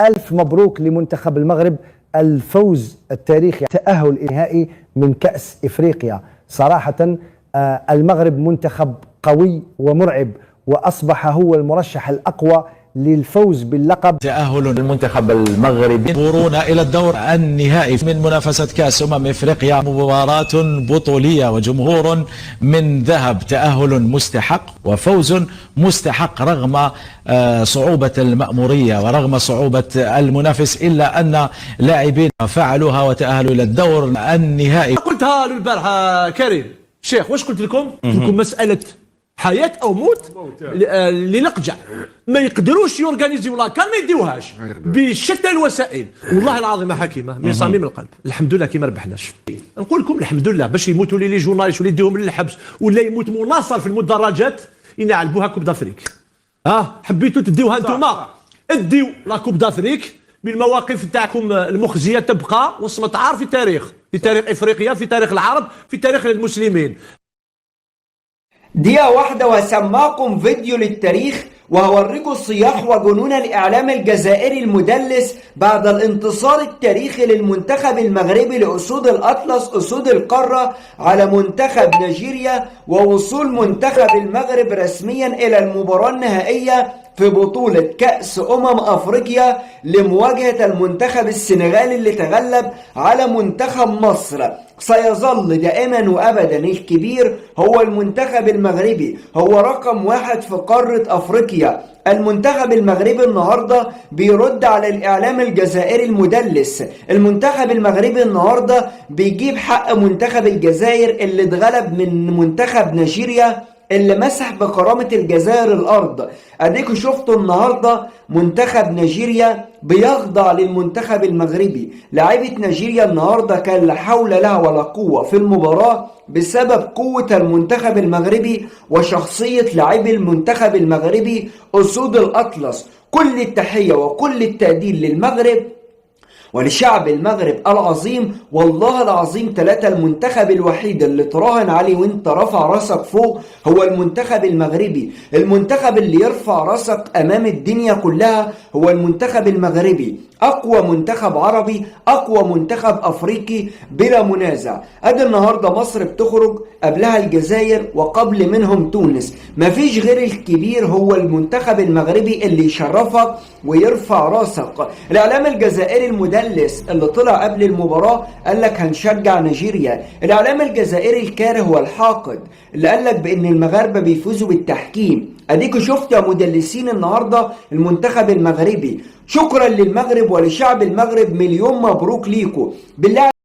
ألف مبروك لمنتخب المغرب، الفوز التاريخي، تأهل النهائي من كأس إفريقيا. صراحة المغرب منتخب قوي ومرعب، وأصبح هو المرشح الأقوى للفوز باللقب. تأهل المنتخب المغربي مرون إلى الدور النهائي من منافسة كأس إفريقيا، مباراة بطولية وجمهور من ذهب، تأهل مستحق وفوز مستحق رغم صعوبة المأمورية ورغم صعوبة المنافس، إلا أن لاعبين فعلوها وتأهلوا إلى الدور النهائي. قلتها له البارحة كريم شيخ، واش قلت لكم؟ قلت لكم مسألة حياة أو موت لنقجع، ما يقدروش يورغانيزيو لاكان، ما يديوهاش بشتى الوسائل. والله العظيم حكيمة من صميم القلب، الحمد لله كي ما ربحناش. نقول لكم الحمد لله، باش يموتوا لي جورناليست ولا يديوهم للحبس ولا يموت مناصر في المدرجات ينعلبوها كوب دافريك. حبيتوا تديوها انتوما، اديو لا كوب دافريك بالمواقف تاعكم المخزية، تبقى وصمة عار في التاريخ، في تاريخ افريقيا، في تاريخ العرب، في تاريخ المسلمين. دقيقة واحدة وهسمعكم فيديو للتاريخ وهوريكم صياح وجنون الإعلام الجزائري المدلس بعد الانتصار التاريخي للمنتخب المغربي لأسود الأطلس أسود القارة على منتخب نيجيريا، ووصول منتخب المغرب رسميا إلى المباراة النهائية في بطولة كأس أفريقيا لمواجهة المنتخب السنغالي اللي تغلب على منتخب مصر. سيظل دائما وأبدا الكبير هو المنتخب المغربي، هو رقم واحد في قارة أفريقيا. المنتخب المغربي النهاردة بيرد على الإعلام الجزائري المدلس. المنتخب المغربي النهاردة بيجيب حق منتخب الجزائر اللي اتغلب من منتخب نيجيريا اللي مسح بكرامة الجزائر الأرض. أديكوا شفتوا النهاردة منتخب نيجيريا بيخضع للمنتخب المغربي. لاعيبة نيجيريا النهاردة كان لا حول لها ولا قوة في المباراة بسبب قوة المنتخب المغربي وشخصية لاعبي المنتخب المغربي أسود الأطلس. كل التحية وكل التقدير للمغرب ولشعب المغرب العظيم. والله العظيم ثلاثة، المنتخب الوحيد اللي تراهن عليه وانت رافع راسك فوق هو المنتخب المغربي. المنتخب اللي يرفع راسك امام الدنيا كلها هو المنتخب المغربي. اقوى منتخب عربي، اقوى منتخب افريقي بلا منازع. ادي النهارده مصر بتخرج، قبلها الجزائر وقبل منهم تونس. مفيش غير الكبير هو المنتخب المغربي اللي يشرفك ويرفع راسك. الاعلام الجزائري المدلس اللي طلع قبل المباراة قال لك هنشجع نيجيريا. الاعلام الجزائري الكاره والحاقد اللي قال لك بان المغاربة بيفوزوا بالتحكيم. اديكوا شفت يا مدلسين النهاردة المنتخب المغربي. شكرا للمغرب ولشعب المغرب، مليون مبروك ليكوا بالله.